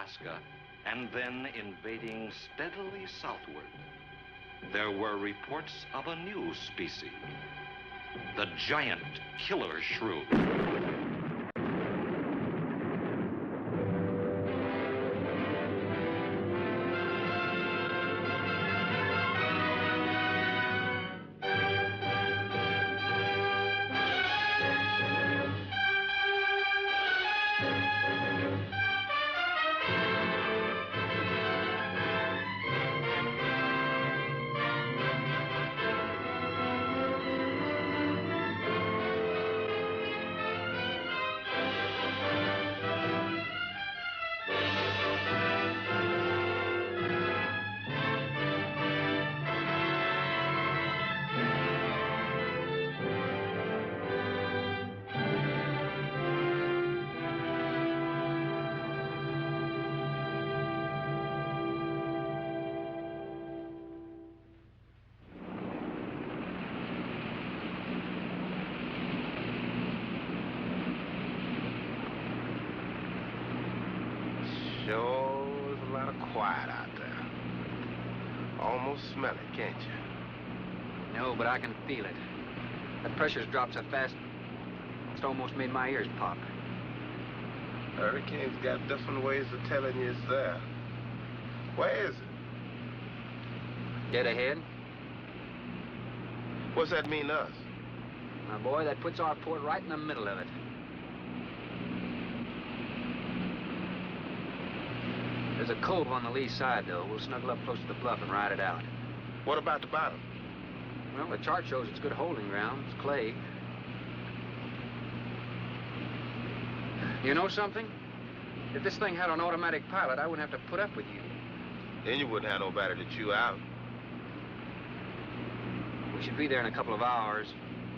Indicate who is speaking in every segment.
Speaker 1: Alaska and then invading steadily southward, there were reports of a new species, the giant killer shrew.
Speaker 2: Sure is a lot of quiet out there. Almost smell it, can't you?
Speaker 3: No, but I can feel it. That pressure's dropped so fast, it's almost made my ears pop.
Speaker 2: Hurricanes got different ways of telling you it's there. Where is it?
Speaker 3: Dead ahead.
Speaker 2: What's that mean to us?
Speaker 3: My boy, that puts our port right in the middle of it. There's a cove on the lee side, though. We'll snuggle up close to the bluff and ride it out.
Speaker 2: What about the bottom?
Speaker 3: Well, the chart shows it's good holding ground. It's clay. You know something? If this thing had an automatic pilot, I wouldn't have to put up with you.
Speaker 2: Then you wouldn't have nobody to chew out.
Speaker 3: We should be there in a couple of hours.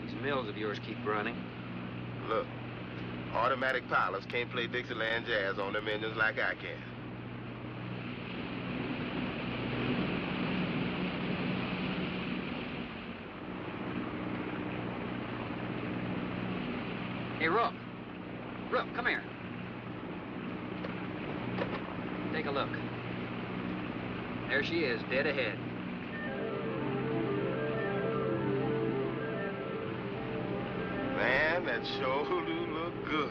Speaker 3: These mills of yours keep running.
Speaker 2: Look, automatic pilots can't play Dixieland jazz on them engines like I can.
Speaker 3: Hey, Rook. Rook, come here. Take a look. There she is, dead ahead.
Speaker 2: Man, that sure do look good.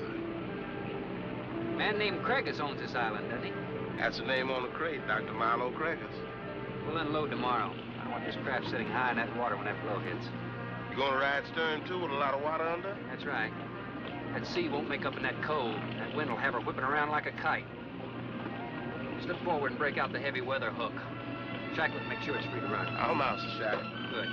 Speaker 3: A man named Craigus owns this island, doesn't he?
Speaker 2: That's the name on the crate, Dr. Milo Craigus.
Speaker 3: We'll unload tomorrow. I don't want this craft sitting high in that water when that blow hits.
Speaker 2: You gonna ride stern, too, with a lot of water under?
Speaker 3: That's right. That sea won't make up in that cove. That wind will have her whipping around like a kite. Slip forward and break out the heavy weather hook. Shackle it, make sure it's free to run.
Speaker 2: I'm out, Shackle.
Speaker 3: Good.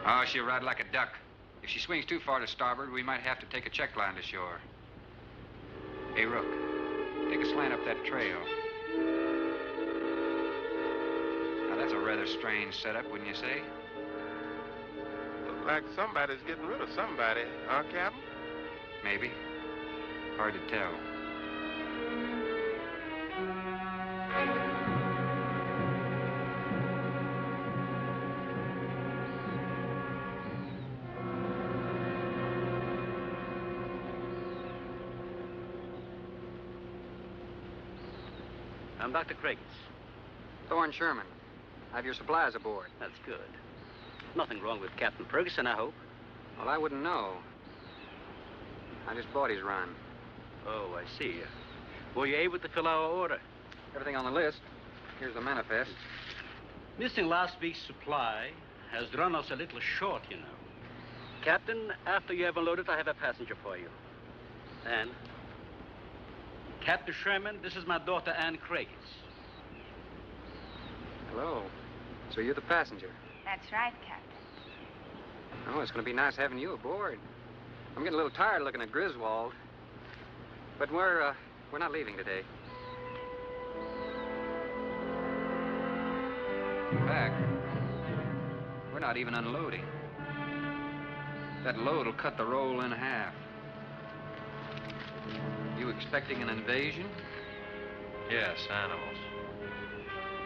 Speaker 3: Oh, she'll ride like a duck. If she swings too far to starboard, we might have to take a check line to shore. Hey, Rook, take a slant up that trail. Now, that's a rather strange setup, wouldn't you say?
Speaker 2: Look like somebody's getting rid of somebody, huh, Captain?
Speaker 3: Maybe. Hard to tell.
Speaker 4: I'm Dr. Craigus.
Speaker 3: Thorne Sherman. I have your supplies aboard.
Speaker 4: That's good. Nothing wrong with Captain Ferguson, I hope.
Speaker 3: Well, I wouldn't know. I just bought his run.
Speaker 4: Oh, I see. Were you able to fill our order?
Speaker 3: Everything on the list. Here's the manifest.
Speaker 4: Missing last week's supply has run us a little short, you know. Captain, after you have unloaded, I have a passenger for you. Anne. Captain Sherman, this is my daughter, Anne Craigus.
Speaker 3: Hello. So you're the passenger?
Speaker 5: That's right, Captain.
Speaker 3: Oh, it's going to be nice having you aboard. I'm getting a little tired looking at Griswold. But we're not leaving today. In fact, we're not even unloading. That load will cut the roll in half. You expecting an invasion?
Speaker 6: Yes, animals.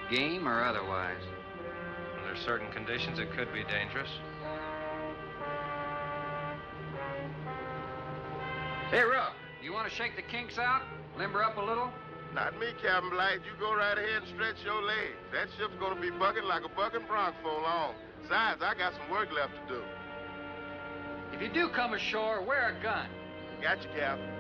Speaker 3: Game or otherwise?
Speaker 6: Under certain conditions, it could be dangerous.
Speaker 3: Hey, Rook, you want to shake the kinks out? Limber up a little?
Speaker 2: Not me, Captain Blight. You go right ahead and stretch your legs. That ship's gonna be bucking like a bucking bronc for long. Besides, I got some work left to do.
Speaker 3: If you do come ashore, wear a gun.
Speaker 2: Got you, Captain.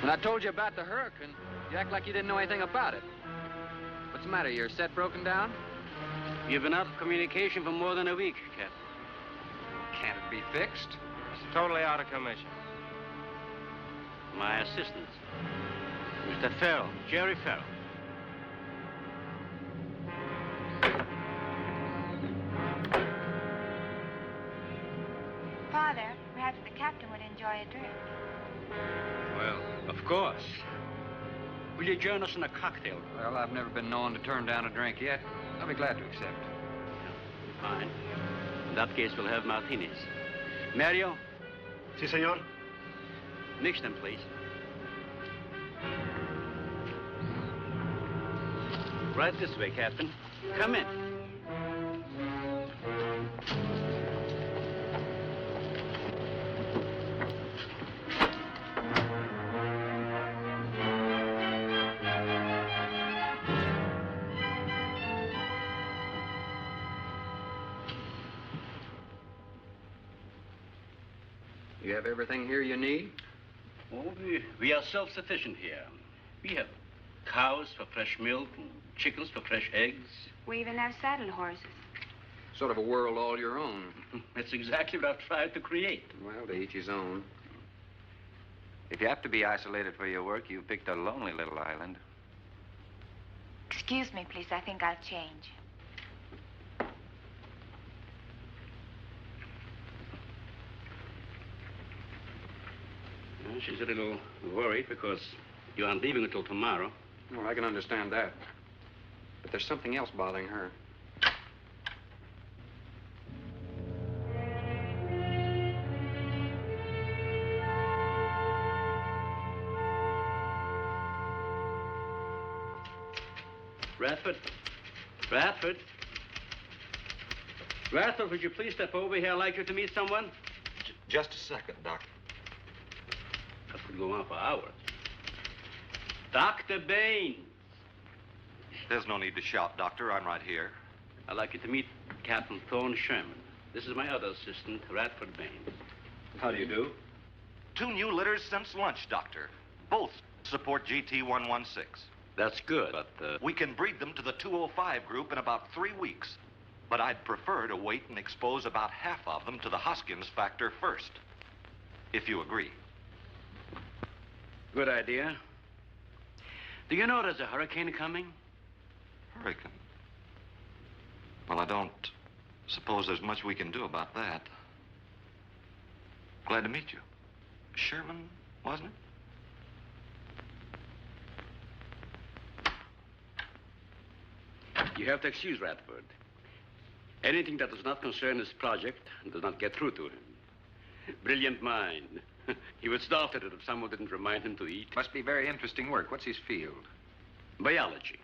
Speaker 3: When I told you about the hurricane, you act like you didn't know anything about it. What's the matter? Your set broken down?
Speaker 4: You've been out of communication for more than a week, Captain.
Speaker 3: Can't it be fixed?
Speaker 6: It's totally out of commission.
Speaker 4: My assistant, Mr. Farrell, Jerry Farrell.
Speaker 5: Father, perhaps the captain would enjoy a drink.
Speaker 4: Well, of course. Will you join us in a cocktail?
Speaker 3: Well, I've never been known to turn down a drink yet. I'll be glad to accept.
Speaker 4: Fine. In that case, we'll have martinis. Mario,
Speaker 7: Si, senor.
Speaker 4: mix them, please. Right this way, Captain. Come in.
Speaker 3: You have everything here you need?
Speaker 4: Oh, we are self-sufficient here. We have cows for fresh milk and chickens for fresh eggs.
Speaker 5: We even have saddle horses.
Speaker 3: Sort of a world all your own.
Speaker 4: That's exactly what I've tried to create.
Speaker 3: Well, to each his own.
Speaker 8: If you have to be isolated for your work, you've picked a lonely little island.
Speaker 5: Excuse me, please. I think I'll change.
Speaker 4: Well, she's a little worried because you aren't leaving until tomorrow.
Speaker 3: Well, I can understand that. But there's something else bothering her.
Speaker 4: Radford? Radford? Radford, would you please step over here? I'd like you to meet someone.
Speaker 1: Just a second, Doctor.
Speaker 4: That could go on for hours. Dr. Baines.
Speaker 1: There's no need to shout, Doctor. I'm right here.
Speaker 4: I'd like you to meet Captain Thorne Sherman. This is my other assistant, Radford Baines.
Speaker 1: How do you do? 2 new litters since lunch, Doctor. Both support GT-116.
Speaker 4: That's good, but,
Speaker 1: We can breed them to the 205 group in about 3 weeks. But I'd prefer to wait and expose about half of them to the Hoskins factor first. If you agree.
Speaker 4: Good idea. Do you know there's a hurricane coming?
Speaker 1: Hurricane? Well, I don't suppose there's much we can do about that. Glad to meet you. Sherman, wasn't it?
Speaker 4: You have to excuse Radford. Anything that does not concern his project does not get through to him. Brilliant mind. He would starve at it if someone didn't remind him to eat.
Speaker 8: Must be very interesting work. What's his field?
Speaker 4: Biology.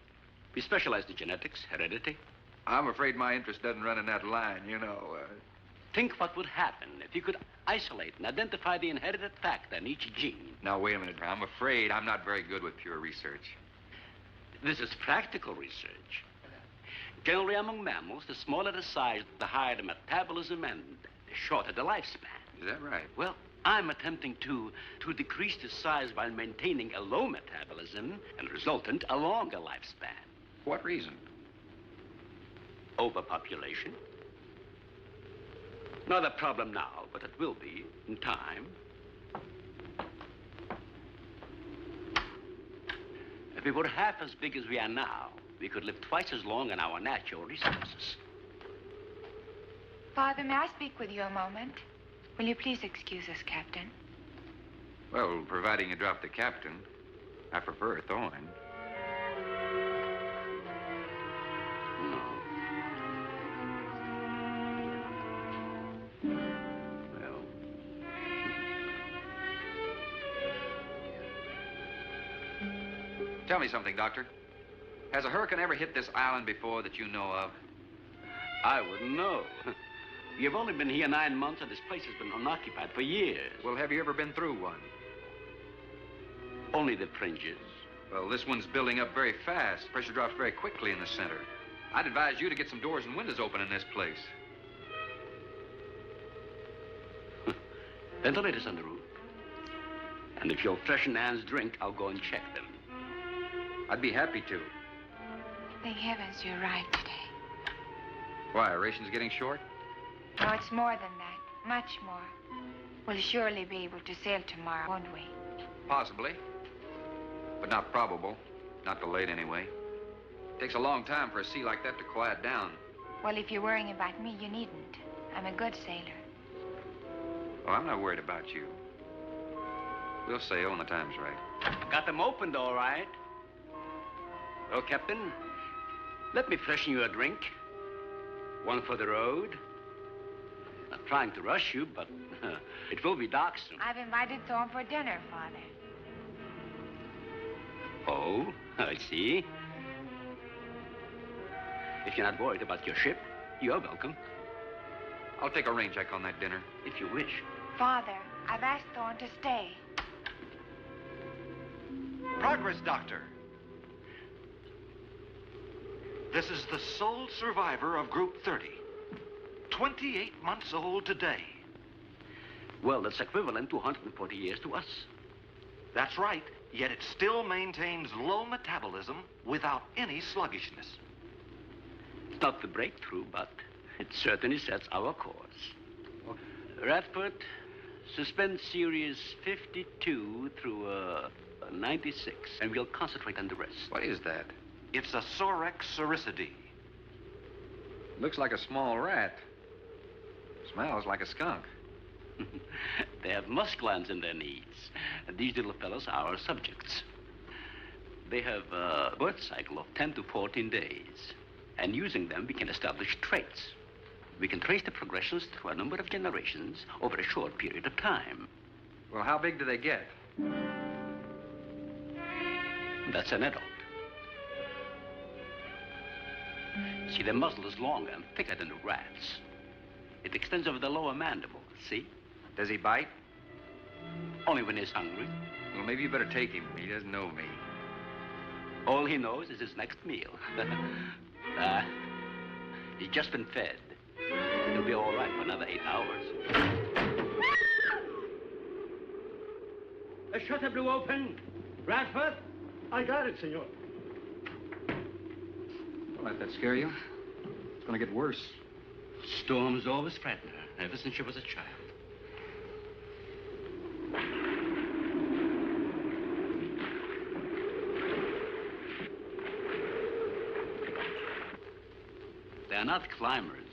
Speaker 4: We specialize in genetics, heredity.
Speaker 8: I'm afraid my interest doesn't run in that line, you know.
Speaker 4: Think what would happen if you could isolate and identify the inherited factor in each gene.
Speaker 8: Now, wait a minute. I'm afraid I'm not very good with pure research.
Speaker 4: This is practical research. Generally, among mammals, the smaller the size, the higher the metabolism and the shorter the lifespan.
Speaker 8: Is that right?
Speaker 4: Well, I'm attempting to decrease the size while maintaining a low metabolism and resultant a longer lifespan.
Speaker 8: For what reason?
Speaker 4: Overpopulation. Not a problem now, but it will be in time. If we were half as big as we are now, we could live twice as long on our natural resources.
Speaker 5: Father, may I speak with you a moment? Will you please excuse us, Captain?
Speaker 8: Well, providing you drop the captain, I prefer a thorn.
Speaker 4: No. Well.
Speaker 8: Tell me something, Doctor. Has a hurricane ever hit this island before that you know of?
Speaker 4: I wouldn't know. You've only been here 9 months, and this place has been unoccupied for years.
Speaker 8: Well, have you ever been through one?
Speaker 4: Only the fringes.
Speaker 8: Well, this one's building up very fast. Pressure drops very quickly in the center. I'd advise you to get some doors and windows open in this place.
Speaker 4: Ventilators on the roof. And if you'll freshen Anne's drink, I'll go and check them.
Speaker 8: I'd be happy to.
Speaker 5: Thank heavens you're right today.
Speaker 8: Why, are rations getting short?
Speaker 5: No, it's more than that. Much more. We'll surely be able to sail tomorrow, won't we?
Speaker 8: Possibly. But not probable. Not delayed, anyway. Takes a long time for a sea like that to quiet down.
Speaker 5: Well, if you're worrying about me, you needn't. I'm a good sailor.
Speaker 8: Oh, I'm not worried about you. We'll sail when the time's right.
Speaker 4: Got them opened, all right. Well, Captain, let me freshen you a drink. One for the road. Not trying to rush you, but it will be dark soon.
Speaker 5: I've invited Thorne for dinner, Father.
Speaker 4: Oh, I see. If you're not worried about your ship, you're welcome.
Speaker 8: I'll take a rain check on that dinner.
Speaker 4: If you wish.
Speaker 5: Father, I've asked Thorne to stay.
Speaker 1: Progress, Doctor. This is the sole survivor of Group 30. 28 months old today.
Speaker 4: Well, that's equivalent to 140 years to us.
Speaker 1: That's right, yet it still maintains low metabolism without any sluggishness.
Speaker 4: It's not the breakthrough, but it certainly sets our course. Radford, suspense series 52 through 96, and we'll concentrate on the rest.
Speaker 8: What is that?
Speaker 1: It's a Sorex cericidae.
Speaker 8: Looks like a small rat. Smells like a skunk.
Speaker 4: They have musk glands in their knees. And these little fellows are our subjects. They have a birth cycle of 10 to 14 days. And using them, we can establish traits. We can trace the progressions through a number of generations over a short period of time.
Speaker 8: Well, how big do they get?
Speaker 4: That's an adult. See, the muzzle is longer and thicker than the rat's. It extends over the lower mandible, see?
Speaker 8: Does he bite?
Speaker 4: Only when he's hungry.
Speaker 8: Well, maybe you better take him. He doesn't know me.
Speaker 4: All he knows is his next meal. He's just been fed. He'll be all right for another 8 hours. The shutter blew open. Radford?
Speaker 7: I got it, senor.
Speaker 8: Don't let that scare you. It's going to get worse.
Speaker 4: Storms always frighten her, ever since she was a child. They are not climbers.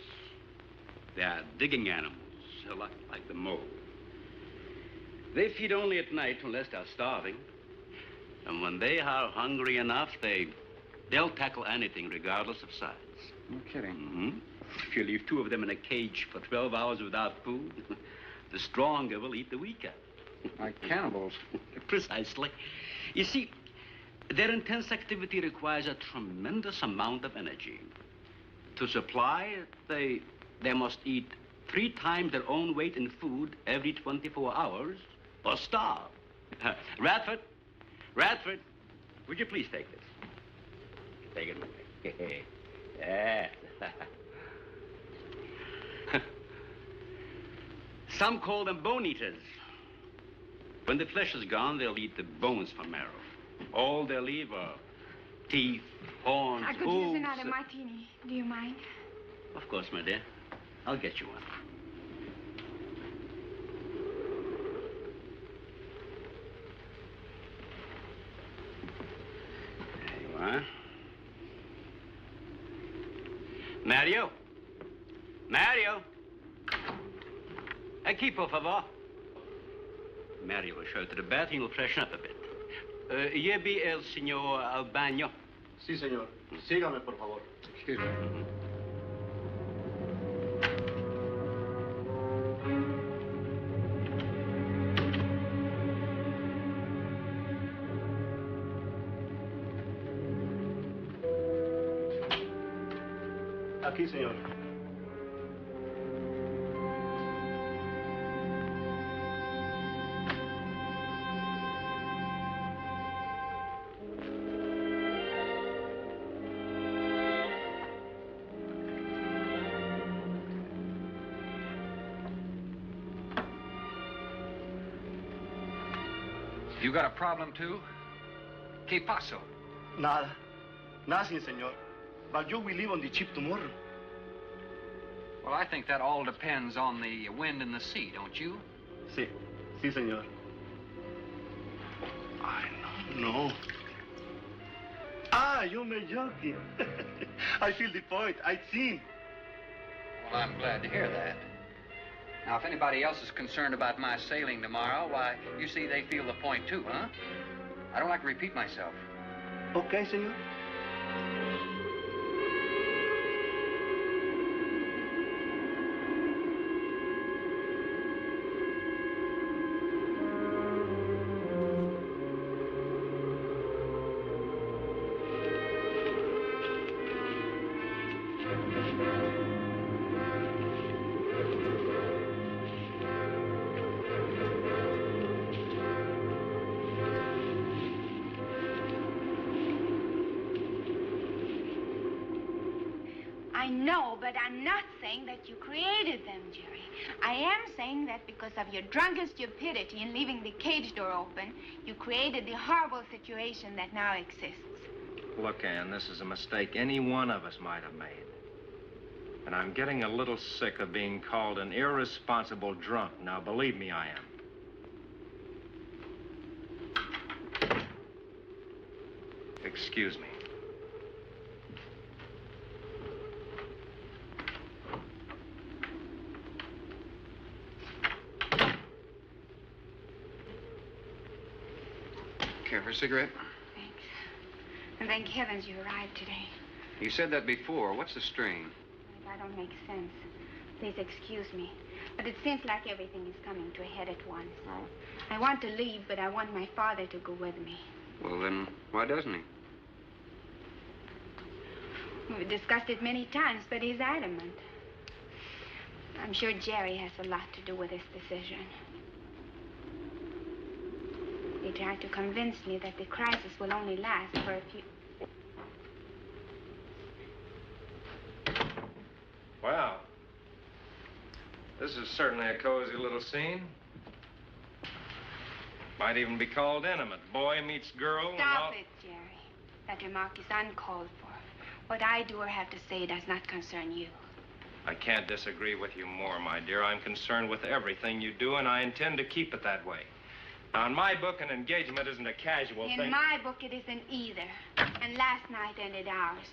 Speaker 4: They are digging animals, like the mole. They feed only at night unless they're starving. And when they are hungry enough, they'll tackle anything regardless of size.
Speaker 8: No kidding.
Speaker 4: Mm-hmm. If you leave 2 of them in a cage for 12 hours without food, the stronger will eat the weaker.
Speaker 8: Like cannibals.
Speaker 4: Precisely. You see, their intense activity requires a tremendous amount of energy. To supply it, they must eat 3 times their own weight in food every 24 hours or starve. Radford, would you please take this? Take it away. Yeah. Some call them bone eaters. When the flesh is gone, they'll eat the bones for marrow. All they'll leave are teeth, horns,
Speaker 5: I could use another martini. Do you mind?
Speaker 4: Of course, my dear. I'll get you one. There you are. Mario? Mario? Aquí, por favor. Mario will show to the bath and you'll freshen up a bit. Lleve el señor al baño.
Speaker 7: Sí, señor. Sígame, por favor.
Speaker 4: Excuse me.
Speaker 7: Aquí, señor.
Speaker 3: You got a problem, too? ¿Qué pasó?
Speaker 7: Nada. Nothing, señor. But you will leave on the ship tomorrow.
Speaker 3: Well, I think that all depends on the wind and the sea, don't you?
Speaker 7: Sí. Sí, señor. I don't know. Ah, you're joking. I feel the point. I think.
Speaker 3: Well, I'm glad to hear that. Now, if anybody else is concerned about my sailing tomorrow, why, you see, they feel the point, too, huh? I don't like to repeat myself.
Speaker 7: Okay, señor.
Speaker 5: I know, but I'm not saying that you created them, Jerry. I am saying that because of your drunken stupidity in leaving the cage door open, you created the horrible situation that now exists.
Speaker 6: Look, Ann, this is a mistake any one of us might have made. And I'm getting a little sick of being called an irresponsible drunk. Now, believe me, I am. Excuse me.
Speaker 8: Care for a cigarette?
Speaker 5: Thanks. And thank heavens you arrived today.
Speaker 8: You said that before. What's the strain?
Speaker 5: That don't make sense. Please excuse me. But it seems like everything is coming to a head at once.
Speaker 8: Oh.
Speaker 5: I want to leave, but I want my father to go with me.
Speaker 8: Well, then, why doesn't he?
Speaker 5: We've discussed it many times, but he's adamant. I'm sure Jerry has a lot to do with this decision. He tried to convince me that the crisis will only last for a few...
Speaker 6: Wow. This is certainly a cozy little scene. Might even be called intimate. Boy meets girl and all...
Speaker 5: Stop it, Jerry. That remark is uncalled for. What I do or have to say does not concern you.
Speaker 6: I can't disagree with you more, my dear. I'm concerned with everything you do, and I intend to keep it that way. Now, in my book, an engagement isn't a casual thing.
Speaker 5: In my book, it isn't either. And last night ended ours.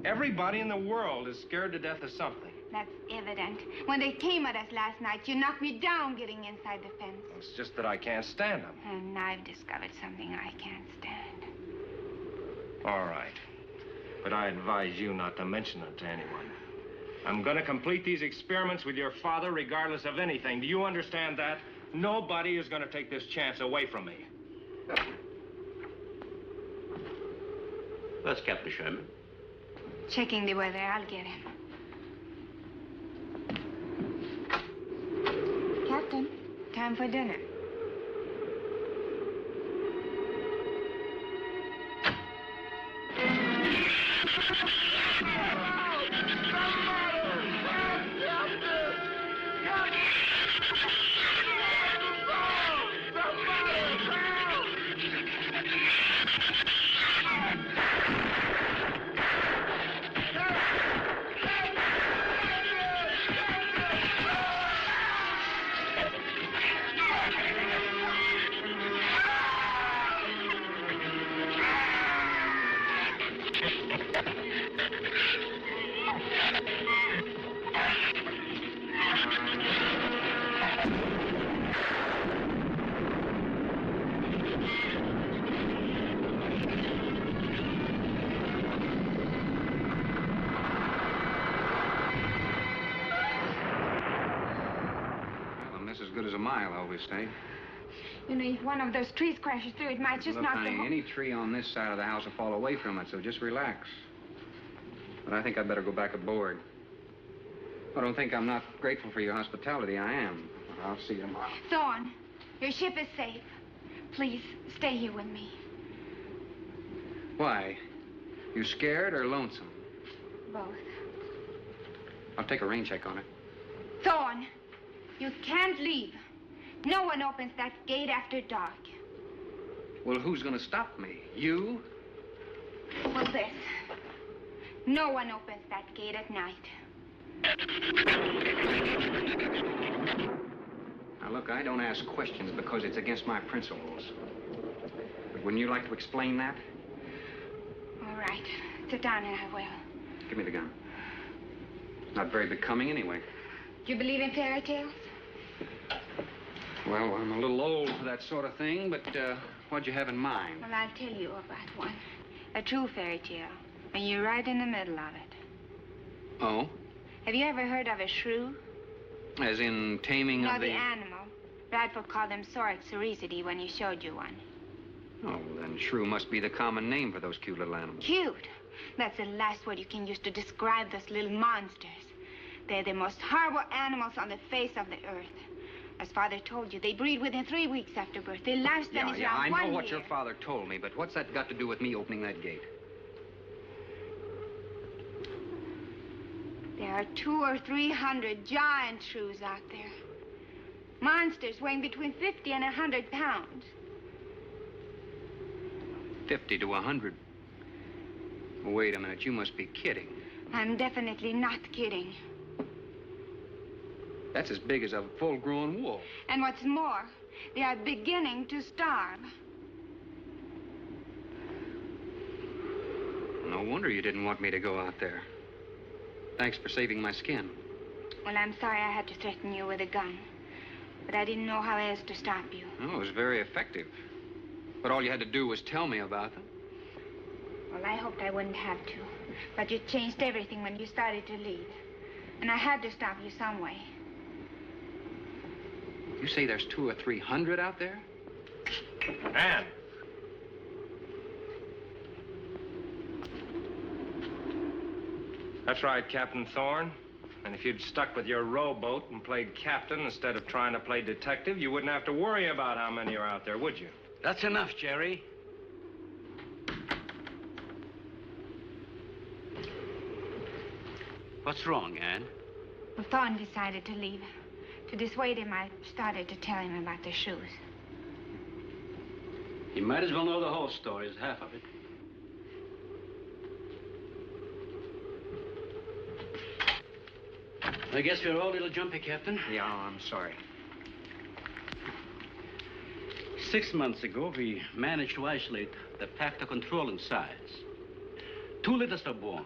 Speaker 6: Everybody in the world is scared to death of something.
Speaker 5: That's evident. When they came at us last night, you knocked me down getting inside the fence.
Speaker 6: It's just that I can't stand them.
Speaker 5: And I've discovered something I can't stand.
Speaker 6: All right. But I advise you not to mention it to anyone. I'm going to complete these experiments with your father regardless of anything. Do you understand that? Nobody is going to take this chance away from me.
Speaker 4: That's Captain Sherman.
Speaker 5: Checking the weather. I'll get him. Captain, time for dinner.
Speaker 3: Mile, I always say.
Speaker 5: You know, if one of those trees crashes through, it might just
Speaker 3: Look,
Speaker 5: knock
Speaker 3: honey,
Speaker 5: the whole...
Speaker 3: any tree on this side of the house will fall away from it, so just relax. But I think I'd better go back aboard. I don't think I'm not grateful for your hospitality. I am. I'll see you tomorrow.
Speaker 5: Thorne, your ship is safe. Please, stay here with me.
Speaker 3: Why? You scared or lonesome?
Speaker 5: Both.
Speaker 3: I'll take a rain check on it.
Speaker 5: Thorne, you can't leave. No one opens that gate after dark.
Speaker 3: Well, who's going to stop me? You?
Speaker 5: Well, this. No one opens that gate at night.
Speaker 3: Now, look, I don't ask questions because it's against my principles. But wouldn't you like to explain that?
Speaker 5: All right. Sit down and I will.
Speaker 3: Give me the gun. It's not very becoming anyway.
Speaker 5: Do you believe in fairy tales?
Speaker 3: Well, I'm a little old for that sort of thing, but what'd you have in mind?
Speaker 5: Well, I'll tell you about one. A true fairy tale. And you're right in the middle of it.
Speaker 3: Oh?
Speaker 5: Have you ever heard of a shrew?
Speaker 3: As in taming
Speaker 5: No,
Speaker 3: of
Speaker 5: the animal. Bradford called them Sorixoricity when he showed you one.
Speaker 3: Oh, then shrew must be the common name for those cute little animals.
Speaker 5: Cute. That's the last word you can use to describe those little monsters. They're the most horrible animals on the face of the earth. As Father told you, they breed within 3 weeks after birth. Their lifespan is around 1 year.
Speaker 3: I know what your father told me, but what's that got to do with me opening that gate?
Speaker 5: There are 200 or 300 giant shrews out there. Monsters weighing between 50 and 100 pounds.
Speaker 3: 50 to 100. Wait a minute, you must be kidding.
Speaker 5: I'm definitely not kidding.
Speaker 3: That's as big as a full-grown wolf.
Speaker 5: And what's more, they are beginning to starve.
Speaker 3: No wonder you didn't want me to go out there. Thanks for saving my skin.
Speaker 5: Well, I'm sorry I had to threaten you with a gun. But I didn't know how else to stop you.
Speaker 3: Oh, it was very effective. But all you had to do was tell me about them.
Speaker 5: Well, I hoped I wouldn't have to. But you changed everything when you started to leave. And I had to stop you some way.
Speaker 3: You say there's 200 or 300 out there?
Speaker 6: Anne. That's right, Captain Thorne. And if you'd stuck with your rowboat and played captain instead of trying to play detective, you wouldn't have to worry about how many are out there, would you?
Speaker 4: That's enough, Jerry. What's wrong, Anne?
Speaker 5: Well, Thorne decided to leave. To dissuade him, I started to tell him about the shoes.
Speaker 4: He might as well know the whole story as half of it. I guess we're all a little jumpy, Captain.
Speaker 3: Yeah, I'm sorry.
Speaker 4: 6 months ago, we managed to isolate the factor controlling size. 2 litters are born.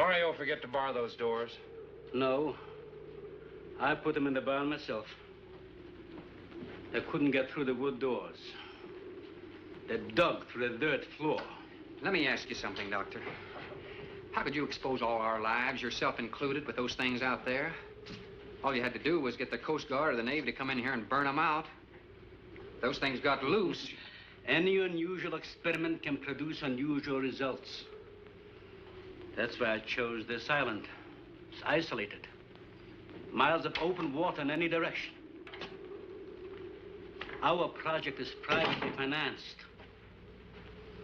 Speaker 6: Mario forget to bar those doors?
Speaker 4: No. I put them in the barn myself. They couldn't get through the wood doors. They dug through the dirt floor.
Speaker 3: Let me ask you something, Doctor. How could you expose all our lives, yourself included, with those things out there? All you had to do was get the Coast Guard or the Navy to come in here and burn them out. Those things got loose.
Speaker 4: Any unusual experiment can produce unusual results. That's why I chose this island. It's isolated. Miles of open water in any direction. Our project is privately financed.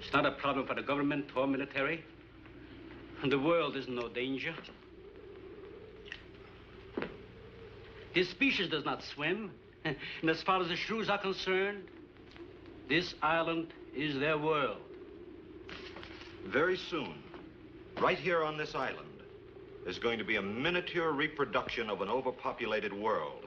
Speaker 4: It's not a problem for the government or military. And the world is in no danger. His species does not swim. And as far as the shrews are concerned, this island is their world.
Speaker 9: Very soon, right here on this island, there's going to be a miniature reproduction of an overpopulated world.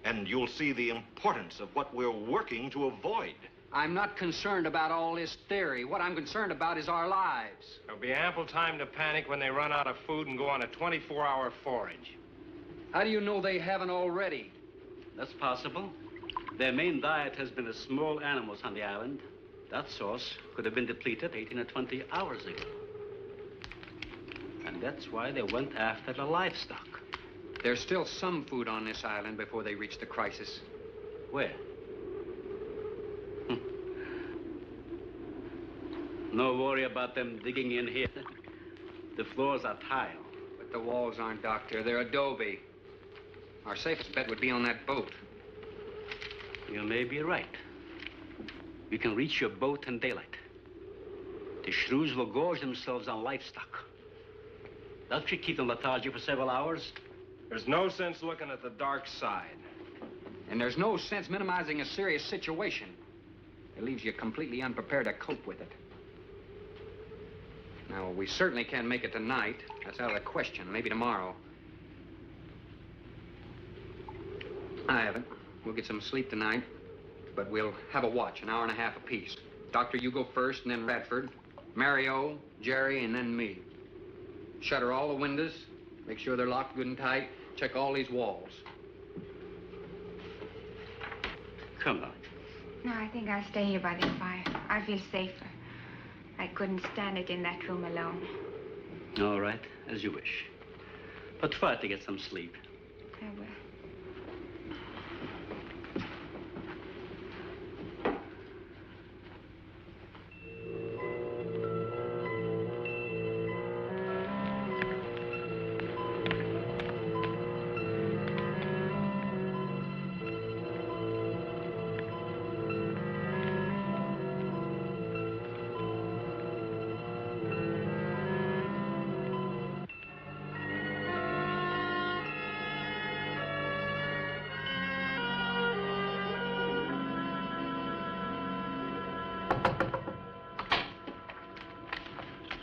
Speaker 9: And you'll see the importance of what we're working to avoid.
Speaker 3: I'm not concerned about all this theory. What I'm concerned about is our lives.
Speaker 6: There'll be ample time to panic when they run out of food and go on a 24-hour forage.
Speaker 3: How do you know they haven't already?
Speaker 4: That's possible. Their main diet has been the small animals on the island. That source could have been depleted 18 or 20 hours ago. And that's why they went after the livestock.
Speaker 3: There's still some food on this island before they reach the crisis.
Speaker 4: Where? No worry about them digging in here. The floors are tile.
Speaker 3: But the walls aren't, Doctor. They're adobe. Our safest bet would be on that boat.
Speaker 4: You may be right. We can reach your boat in daylight. The shrews will gorge themselves on livestock. That should keep them lethargic for several hours.
Speaker 6: There's no sense looking at the dark side.
Speaker 3: And there's no sense minimizing a serious situation. It leaves you completely unprepared to cope with it. Now, we certainly can't make it tonight. That's out of the question. Maybe tomorrow. I haven't. We'll get some sleep tonight, but we'll have a watch, an hour and a half apiece. Doctor, you go first, and then Radford, Mario, Jerry, and then me. Shutter all the windows, make sure they're locked good and tight, check all these walls.
Speaker 4: Come on.
Speaker 5: No, I think I'll stay here by the fire. I feel safer. I couldn't stand it in that room alone.
Speaker 4: All right, as you wish. But try to get some sleep.
Speaker 5: I will.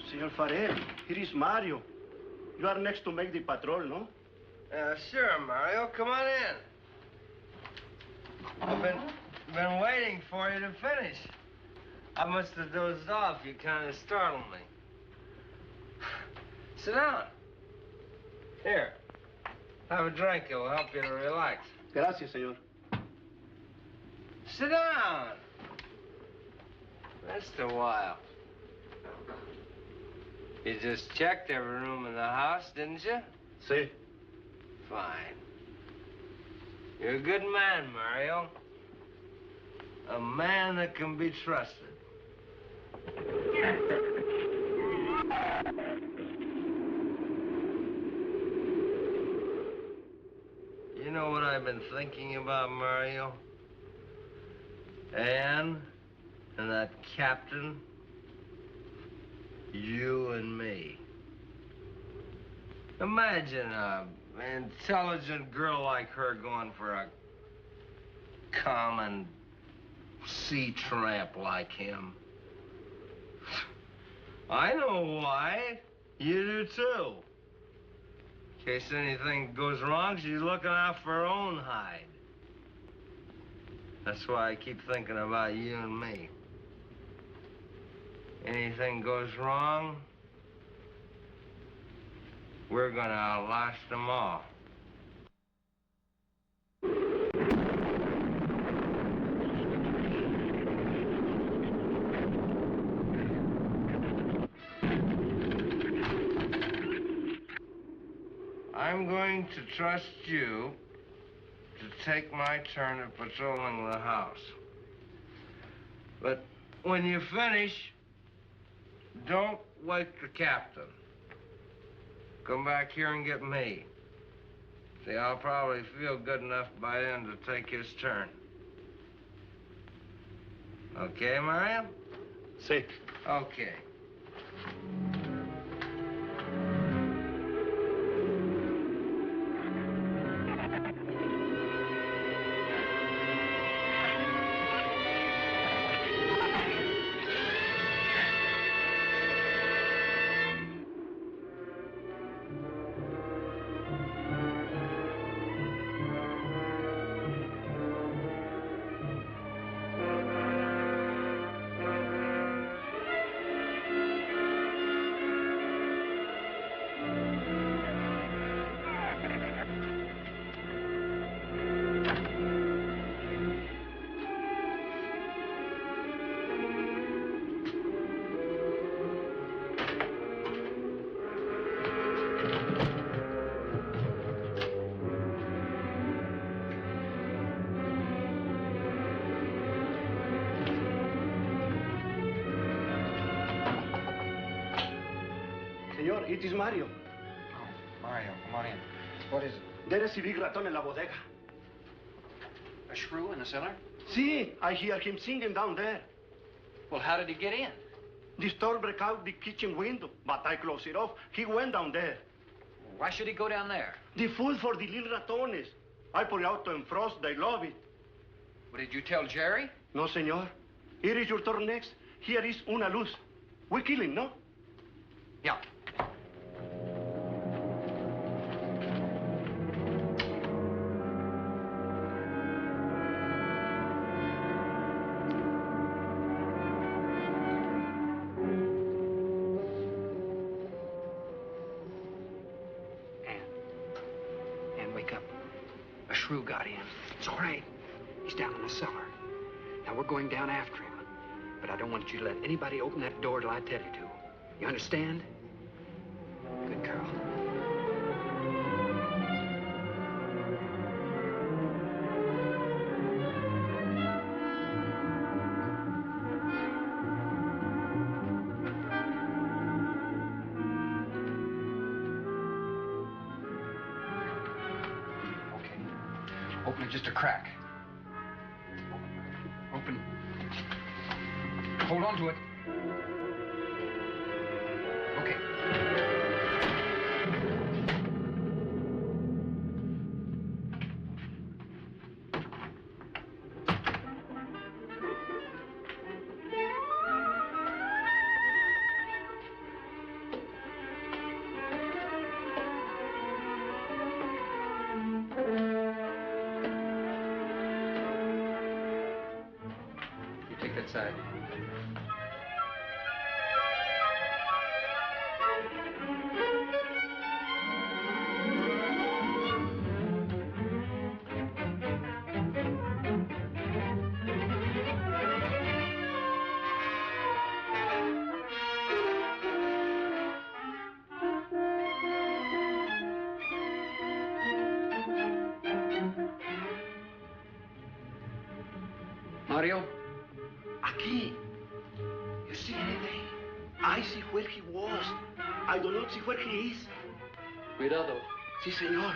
Speaker 7: Senor Farrell, here is Mario. You are next to make the patrol, no?
Speaker 10: Sure, Mario. Come on in. I've been waiting for you to finish. I must have dozed off. You kind of startled me. Sit down. Here. Have a drink. It'll help you to relax.
Speaker 7: Gracias, senor.
Speaker 10: Sit down. Just a while. You just checked every room in the house, didn't you?
Speaker 7: Sí.
Speaker 10: Fine. You're a good man, Mario. A man that can be trusted. You know what I've been thinking about, Mario? Anne and that captain. You and me. Imagine an intelligent girl like her going for a common sea tramp like him. I know why. You do too. In case anything goes wrong, she's looking out for her own hide. That's why I keep thinking about you and me. Anything goes wrong, we're gonna outlast them all. I'm going to trust you to take my turn at patrolling the house. But when you finish, don't wake the captain. Come back here and get me. See, I'll probably feel good enough by then to take his turn. Okay, Mario?
Speaker 7: Sí.
Speaker 10: Okay.
Speaker 7: Señor, it is Mario.
Speaker 3: Oh, Mario, come on in. What is it?
Speaker 7: There is a big ratón en la bodega.
Speaker 3: A shrew in the cellar?
Speaker 7: Sí, I hear him singing down there.
Speaker 3: Well, how did he get in?
Speaker 7: The storm broke out the kitchen window, but I closed it off. He went down there.
Speaker 3: Why should he go down there?
Speaker 7: The food for the little ratones. I put it out to defrost. They love it.
Speaker 3: Well, did you tell Jerry?
Speaker 7: No, señor. Here is your turn next. Here is una luz. We kill him, no?
Speaker 3: Yeah. Ann, wake up. A shrew got in. It's all right. He's down in the cellar. Now, we're going down after him. But I don't want you to let anybody open that door till I tell you to. You understand? Good girl. Okay. Open it just a crack. Open. Hold on to it. Okay. You take that side. Mario?
Speaker 7: Aquí. You see anything? I see where he was. I do not see where he is.
Speaker 3: Cuidado.
Speaker 7: Sí, señor.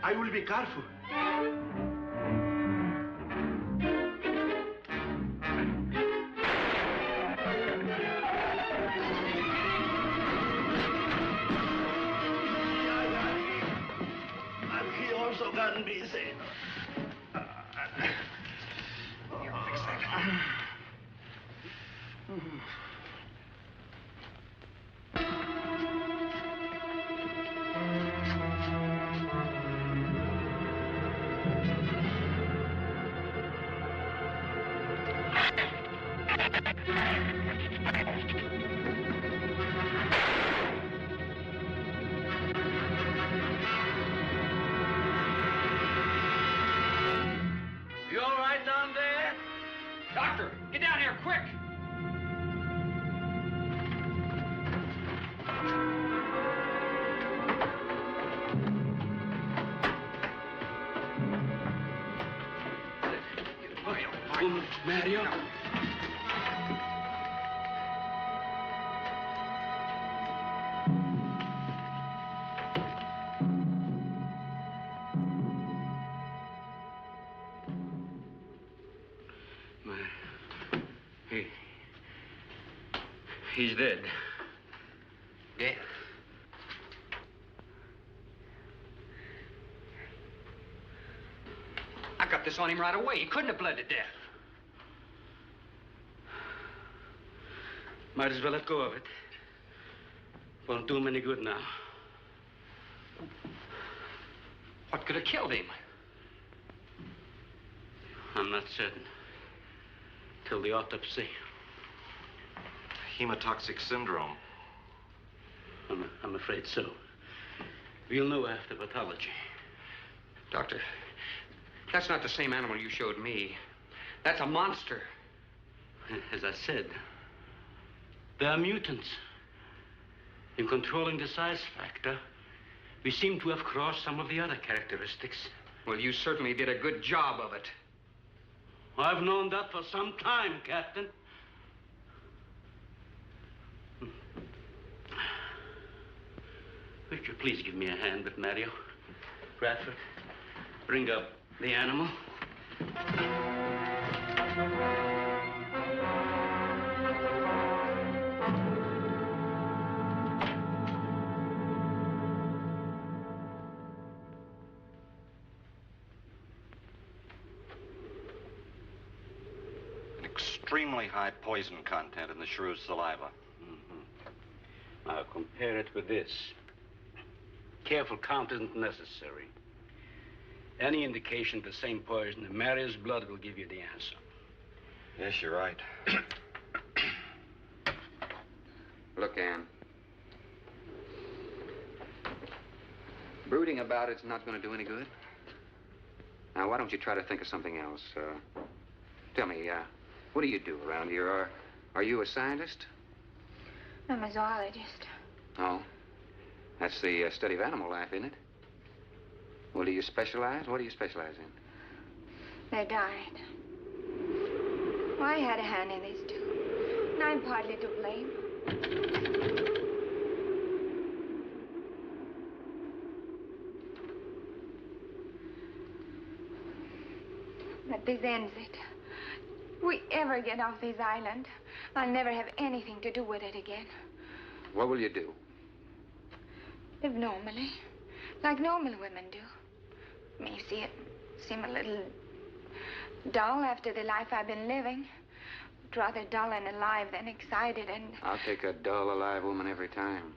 Speaker 7: I will be careful. And he also got busy.
Speaker 3: Here, fix that. quick!
Speaker 4: Mario.
Speaker 3: He's dead. Dead? I got this on him right away. He couldn't have bled to death.
Speaker 4: Might as well let go of it. Won't do him any good now.
Speaker 3: What could have killed him?
Speaker 4: I'm not certain. Till the autopsy.
Speaker 9: Hemotoxic syndrome.
Speaker 4: I'm afraid so. We'll know after pathology.
Speaker 3: Doctor, that's not the same animal you showed me. That's a monster.
Speaker 4: As I said, they are mutants. In controlling the size factor, we seem to have crossed some of the other characteristics.
Speaker 3: Well, you certainly did a good job of it.
Speaker 4: I've known that for some time, Captain. Would you please give me a hand with Mario? Bradford, bring up the animal.
Speaker 9: An extremely high poison content in the shrew's saliva.
Speaker 4: Now compare it with this. Careful count isn't necessary. Any indication of the same poison in Mario's blood will give you the answer.
Speaker 9: Yes, you're right.
Speaker 3: Look, Ann. Brooding about it's not going to do any good. Now, why don't you try to think of something else? Tell me, what do you do around here? Are you a scientist?
Speaker 5: I'm a zoologist.
Speaker 3: Oh. That's the study of animal life, isn't it? Well, do you specialize? What do you specialize in?
Speaker 5: They died. Well, I had a hand in this, too. And I'm partly to blame. But this ends it. If we ever get off this island, I'll never have anything to do with it again.
Speaker 3: What will you do?
Speaker 5: Live normally, like normal women do. You see, it seem a little dull after the life I've been living. But rather dull and alive than excited and...
Speaker 3: I'll take a dull, alive woman every time.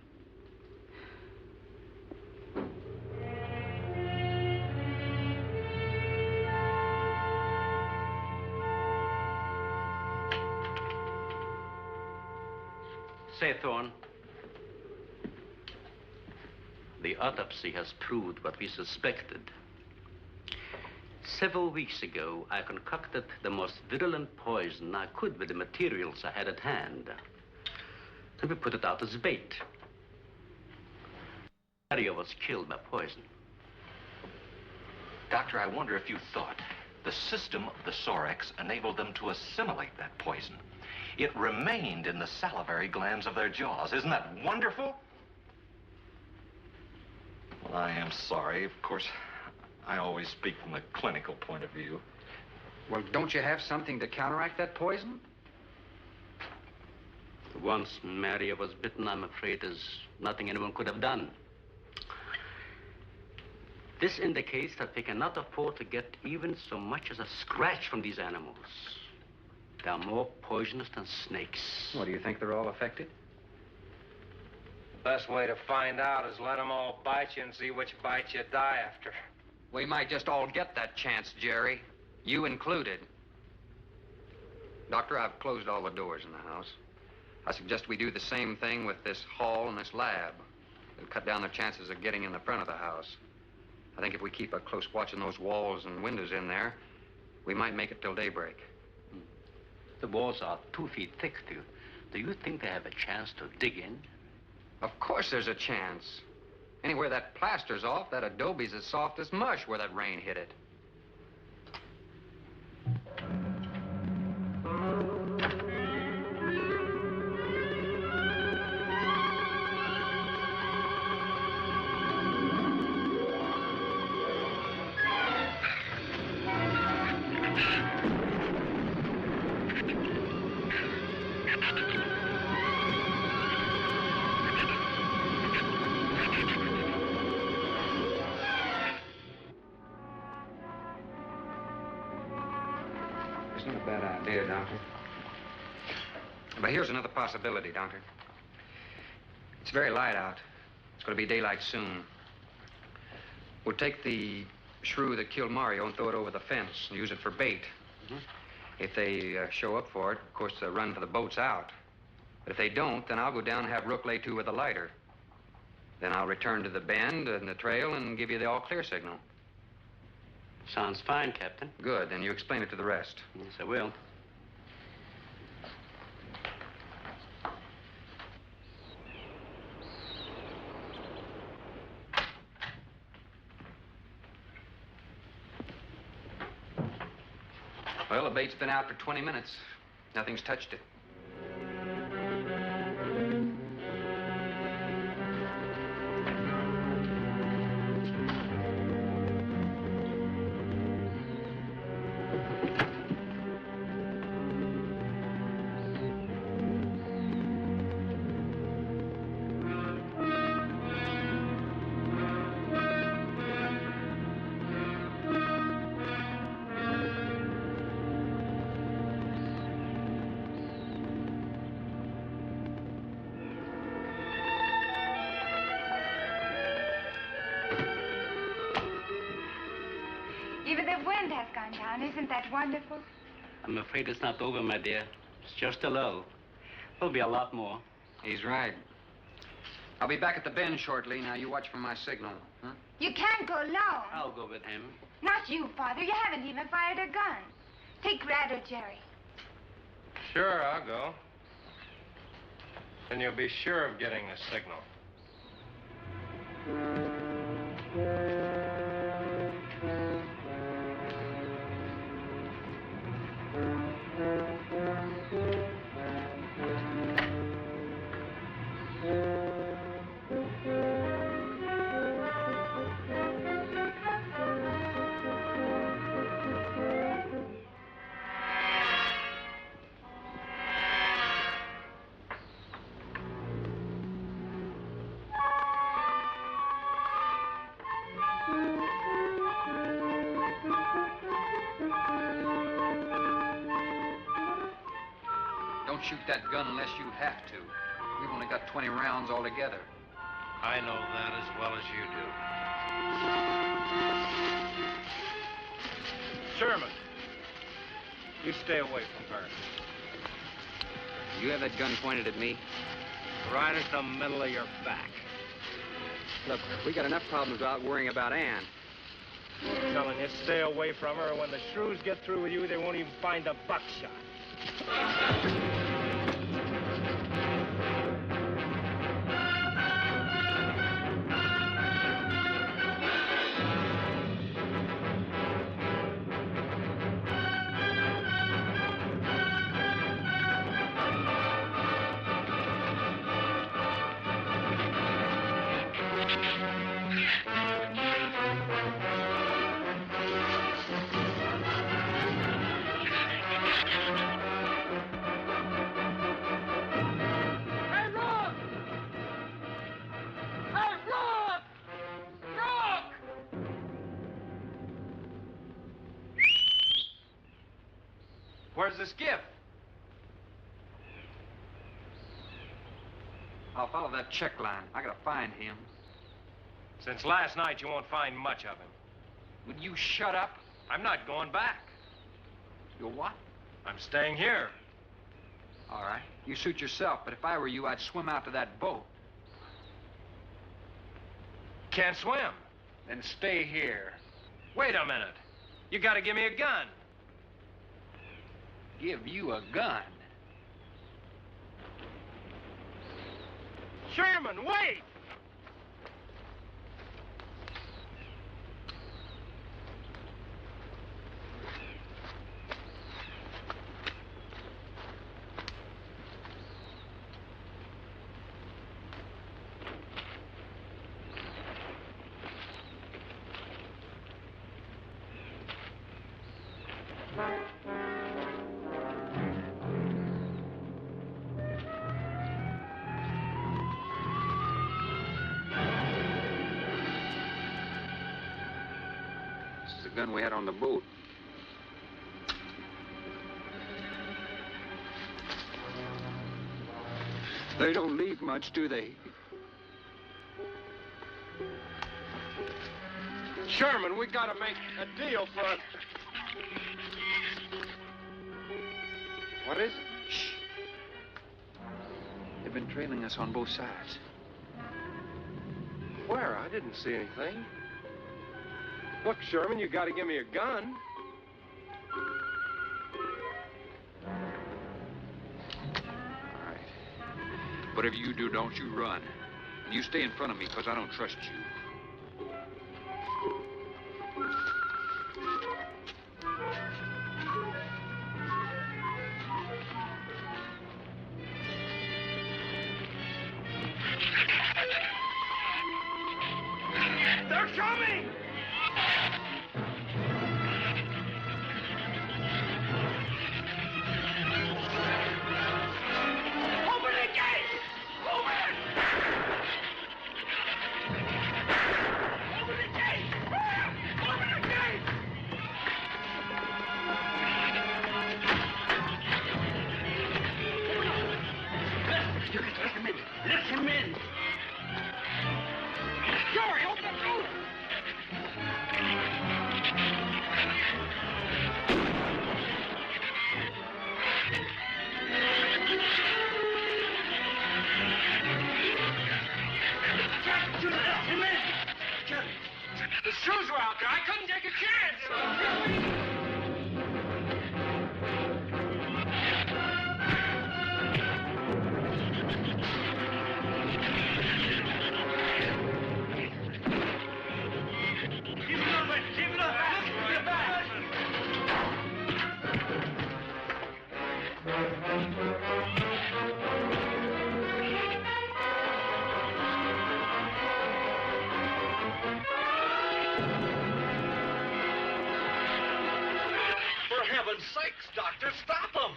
Speaker 4: Say, Thorne, the autopsy has proved what we suspected. Several weeks ago, I concocted the most virulent poison I could with the materials I had at hand. And we put it out as bait. Mario was killed by poison.
Speaker 9: Doctor, I wonder if you thought the system of the Sorex enabled them to assimilate that poison. It remained in the salivary glands of their jaws. Isn't that wonderful? Well, I am sorry. Of course, I always speak from the clinical point of view.
Speaker 3: Well, don't you have something to counteract that poison?
Speaker 4: Once Mario was bitten, I'm afraid there's nothing anyone could have done. This indicates that we cannot afford to get even so much as a scratch from these animals. They're more poisonous than snakes.
Speaker 3: What, do you think they're all affected?
Speaker 10: Best way to find out is let them all bite you and see which bite you die after.
Speaker 3: We might just all get that chance, Jerry. You included. Doctor, I've closed all the doors in the house. I suggest we do the same thing with this hall and this lab. It'll cut down the chances of getting in the front of the house. I think if we keep a close watch on those walls and windows in there, we might make it till daybreak.
Speaker 4: The walls are 2 feet thick. Do you think they have a chance to dig in?
Speaker 3: Of course there's a chance. Anywhere that plaster's off, that adobe's as soft as mush where that rain hit it. It's not a bad idea, Doctor. But here's another possibility, Doctor. It's very light out. It's going to be daylight soon. We'll take the shrew that killed Mario and throw it over the fence and use it for bait. If they show up for it, of course, they'll run for the boats out. But if they don't, then I'll go down and have Rook lay to with a lighter. Then I'll return to the bend and the trail and give you the all-clear signal.
Speaker 4: Sounds fine, Captain.
Speaker 3: Good. Then you explain it to the rest.
Speaker 4: Yes, I will.
Speaker 3: Well, the bait's been out for 20 minutes. Nothing's touched it.
Speaker 5: Even the wind has gone down. Isn't that wonderful?
Speaker 4: I'm afraid it's not over, my dear. It's just a lull. There'll be a lot more.
Speaker 3: He's right. I'll be back at the bend shortly. Now, you watch for my signal, huh?
Speaker 5: You can't go alone.
Speaker 4: I'll go with him.
Speaker 5: Not you, Father. You haven't even fired a gun. Take Red or Jerry.
Speaker 6: Sure, I'll go. Then you'll be sure of getting the signal.
Speaker 3: Don't shoot that gun unless you have to. We've only got 20 rounds altogether.
Speaker 6: I know that as well as you do. Sherman, you stay away from her.
Speaker 3: You have that gun pointed at me?
Speaker 6: Right at the middle of your back.
Speaker 3: Look, we got enough problems without worrying about Ann.
Speaker 6: I'm telling you, stay away from her, or when the shrews get through with you, they won't even find the buckshot.
Speaker 3: Where's the skiff? I'll follow that check line. I gotta find him.
Speaker 6: Since last night, you won't find much of him.
Speaker 3: Would you shut up?
Speaker 6: I'm not going back.
Speaker 3: You're what?
Speaker 6: I'm staying here.
Speaker 3: All right. You suit yourself, but if I were you, I'd swim out to that boat.
Speaker 6: Can't swim.
Speaker 3: Then stay here.
Speaker 6: Wait a minute. You gotta give me a gun.
Speaker 3: give you a gun.
Speaker 10: Sherman, wait!
Speaker 8: This is the gun we had on the boat.
Speaker 3: They don't leave much, do they?
Speaker 10: Sherman, we gotta make a deal for...
Speaker 3: What is it?
Speaker 8: Shh. They've been trailing us on both sides.
Speaker 10: Where? I didn't see anything. Look, Sherman, you gotta give me a gun.
Speaker 8: All right. Whatever you do, don't you run. And you stay in front of me, because I don't trust you.
Speaker 10: They're coming! Open the gate! Open! Open the gate! Open the gate! Let him in! Let him in! Jerry, open the door! The shoes were out there. I couldn't take a chance. Keep it up, man. Keep it up. Get back. For heaven's sakes, Doctor, stop them!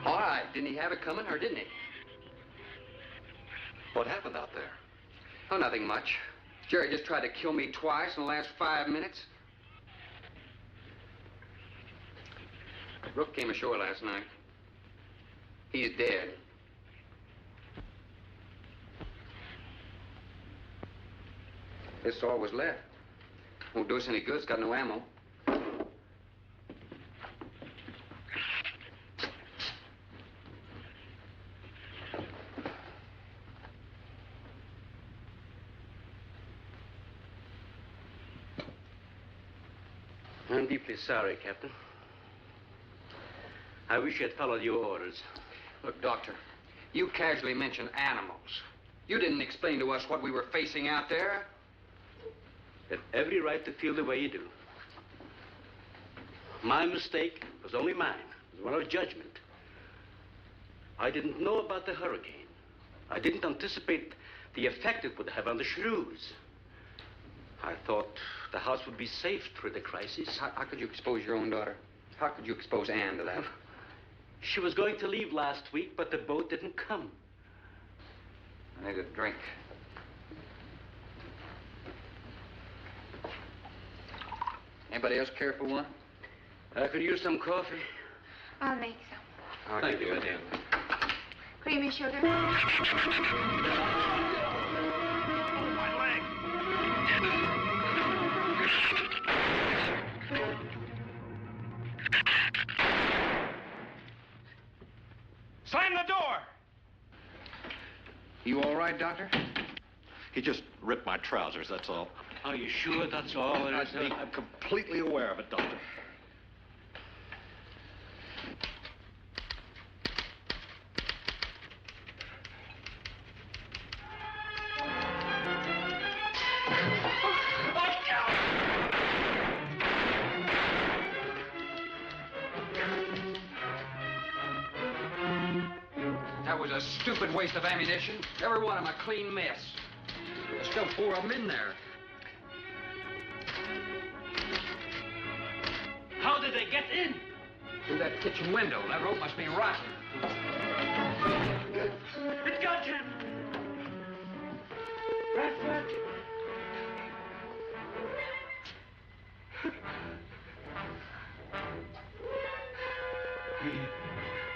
Speaker 3: All right. Didn't he have it coming, or didn't he?
Speaker 1: What happened out there?
Speaker 3: Oh, nothing much. Jerry just tried to kill me twice in the last 5 minutes. Rook came ashore last night. He's dead. This is all was left. Won't do us any good. It's got no ammo.
Speaker 4: I'm deeply sorry, Captain. I wish you had followed your orders.
Speaker 3: Look, Doctor, you casually mentioned animals. You didn't explain to us what we were facing out there.
Speaker 4: You have every right to feel the way you do. My mistake was only mine. It was one of judgment. I didn't know about the hurricane. I didn't anticipate the effect it would have on the Shrews. I thought the house would be safe through the crisis.
Speaker 3: How could you expose your own daughter? How could you expose Anne to that?
Speaker 4: She was going to leave last week, but the boat didn't come.
Speaker 8: I need a drink. Anybody else care for one?
Speaker 4: I could use some coffee.
Speaker 5: I'll make some.
Speaker 4: Thank you, madam.
Speaker 5: Creamy sugar?
Speaker 6: Slam the door!
Speaker 8: You all right, Doctor?
Speaker 9: He just ripped my trousers, that's all.
Speaker 4: Are you sure that's all it is?
Speaker 9: I'm completely aware of it, Doctor.
Speaker 3: That was a stupid waste of ammunition. Every one of them a clean mess. There's still 4 of them in there.
Speaker 4: How did they get in?
Speaker 3: Through that kitchen window. That rope must be rotten.
Speaker 4: It's got him! Bradford!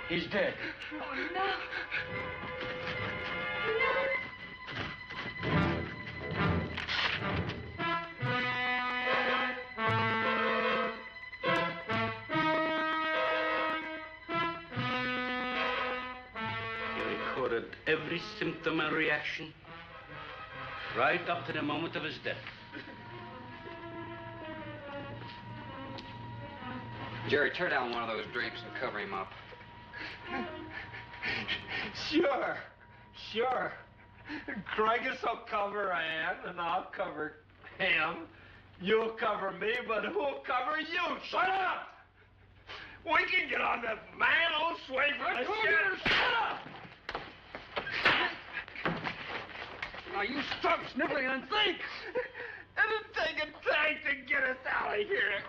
Speaker 4: He's dead.
Speaker 5: Oh, no.
Speaker 4: He recorded every symptom and reaction, right up to the moment of his death.
Speaker 3: Jerry, tear down one of those drapes and cover him up.
Speaker 6: Sure. Craigus will cover Ann, and I'll cover him. You'll cover me, but who'll cover you? Shut up! We can get on that man-old sway for the shit. Shut up!
Speaker 3: Now, you stop sniveling and think!
Speaker 6: It'll take a tank to get us out of here.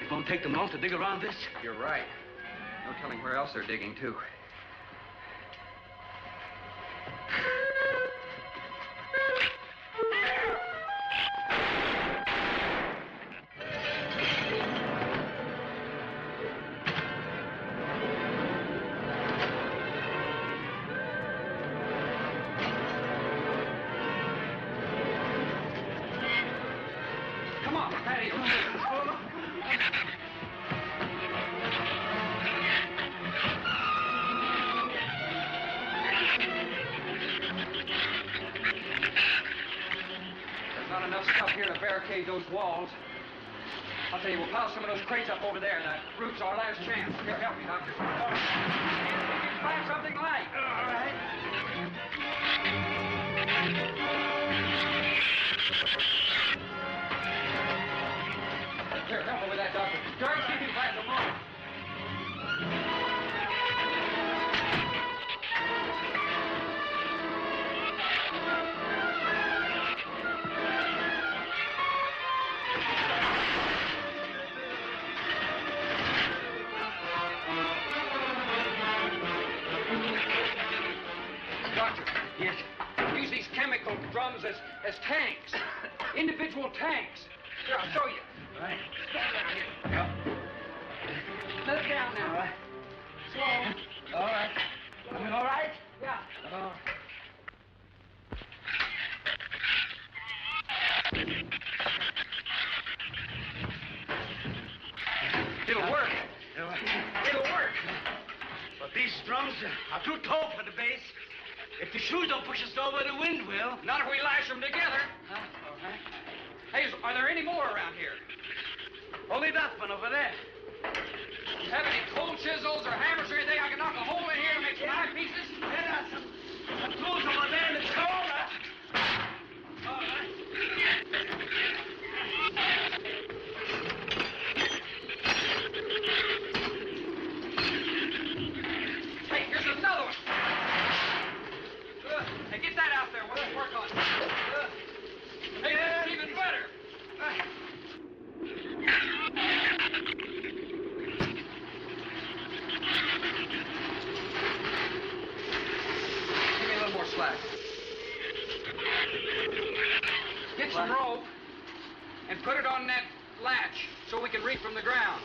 Speaker 4: It won't take them long to dig around this.
Speaker 3: You're right. No telling where else they're digging, too. Come on, patio. There's not enough stuff here to barricade those walls. I'll tell you, we'll pile some of those crates up over there. That roof's our last chance. Here, help me, Doctor. Find something light. All right. Here, help me with that, Doctor. George, keep him back a moment. Doctor.
Speaker 4: Yes.
Speaker 3: Use these chemical drums as tanks. Individual tanks. Here, I'll show you.
Speaker 4: All right.
Speaker 3: Stand down here. Let it down now.
Speaker 4: All right.
Speaker 3: Slow.
Speaker 4: All right. You all right?
Speaker 3: Yeah. It'll work. It'll work.
Speaker 4: But these drums are too tall for the base. If the shoes don't push us over, the wind will.
Speaker 3: Not if we lash them together.
Speaker 4: Huh? All right.
Speaker 3: Hey, are there any more around here?
Speaker 4: Only that one over there.
Speaker 3: Have any cold chisels or hammers or anything I can knock a hole in here to make some eyepieces?
Speaker 4: There are some tools over there in the corner. All right.
Speaker 3: some rope and put it on that latch so we can reach from the ground.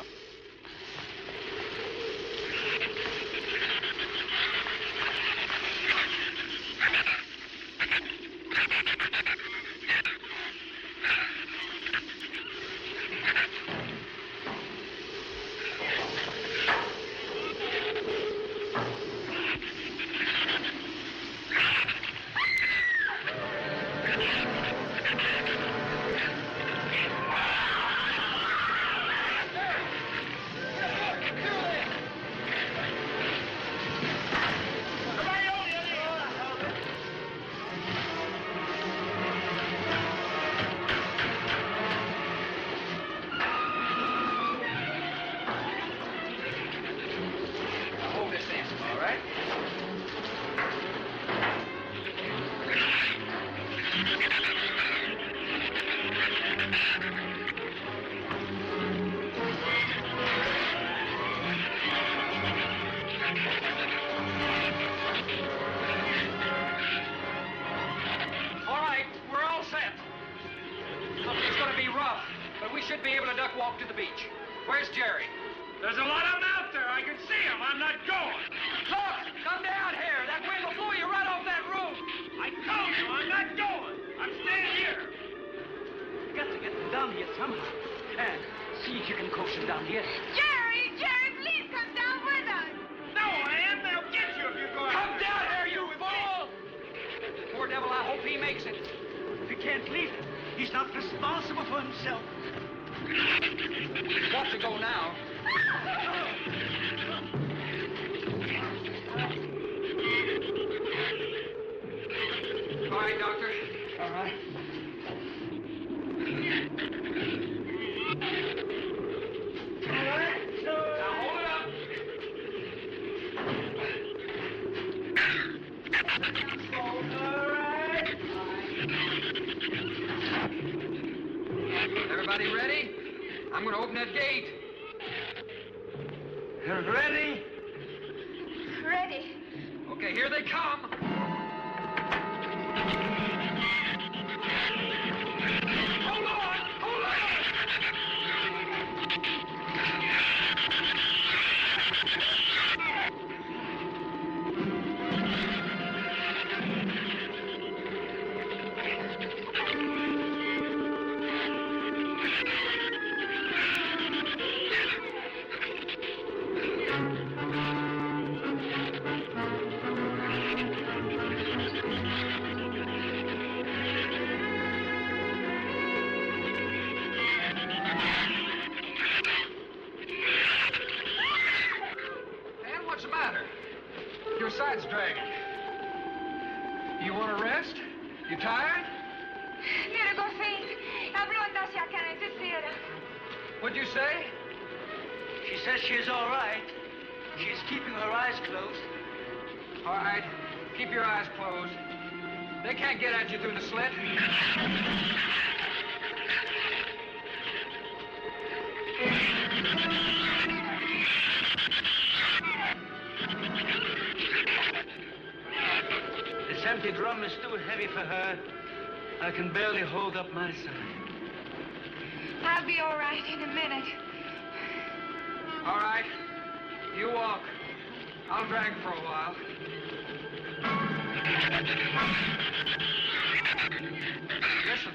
Speaker 3: Everybody ready? I'm going to open that gate.
Speaker 10: Ready?
Speaker 5: Ready.
Speaker 3: Okay, here they come. Hold on! Hold on! Side's dragging. You want to rest? You tired?
Speaker 5: Mira, go faint. Habló hacia acá, necesita.
Speaker 3: What'd you say?
Speaker 7: She says she's all right. She's keeping her eyes closed.
Speaker 3: All right. Keep your eyes closed. They can't get at you through the slit.
Speaker 7: This empty drum is too heavy for her. I can barely hold up my side.
Speaker 5: I'll be all right in a minute.
Speaker 3: All right. You walk. I'll drag for a while. Listen,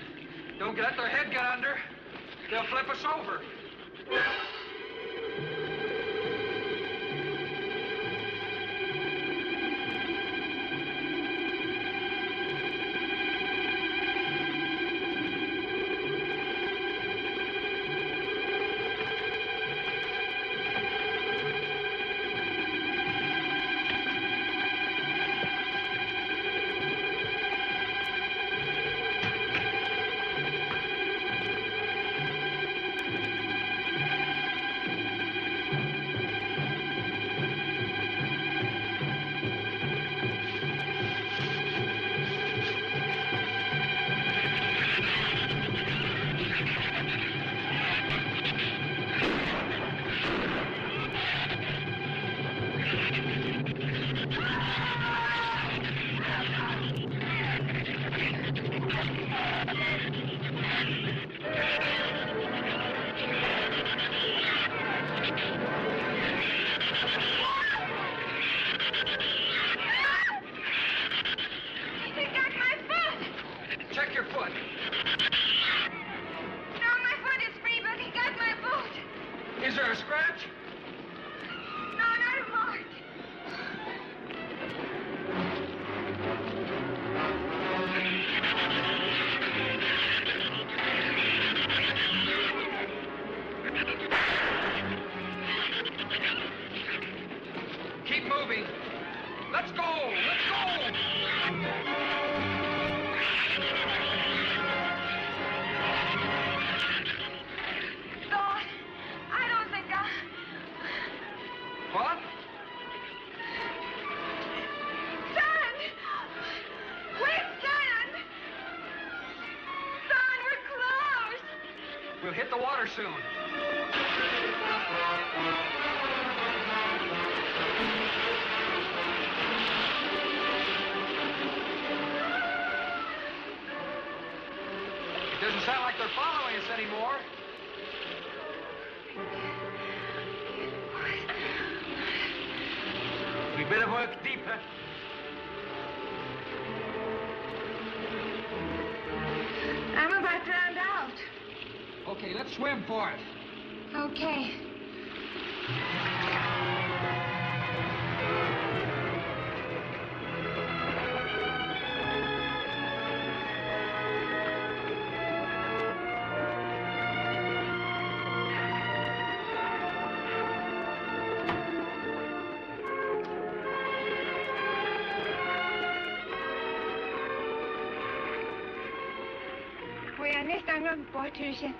Speaker 3: don't let their head get under. They'll flip us over. Keep moving. Let's go! Let's go!
Speaker 5: Lord, I don't think
Speaker 3: What?
Speaker 5: Son! Quick, son! Son, we're close!
Speaker 3: We'll hit the water soon. It doesn't sound like they're following us anymore.
Speaker 10: We better work deeper.
Speaker 5: I'm about drowned out.
Speaker 3: Okay, let's swim for it.
Speaker 5: Okay. We are next on Patricia.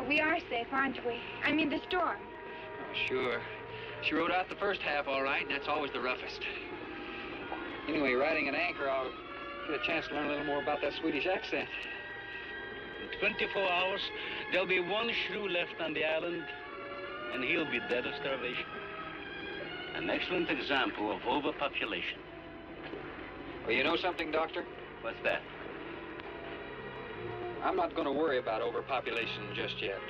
Speaker 5: We are safe, aren't we? I mean, the storm.
Speaker 3: Oh, sure. She rode out the first half all right, and that's always the roughest. Anyway, riding an anchor, I'll get a chance to learn a little more about that Swedish accent.
Speaker 4: In 24 hours, there'll be one shrew left on the island, and he'll be dead of starvation. An excellent example of overpopulation.
Speaker 3: Well, you know something, Doctor?
Speaker 4: What's that?
Speaker 3: I'm not going to worry about overpopulation just yet.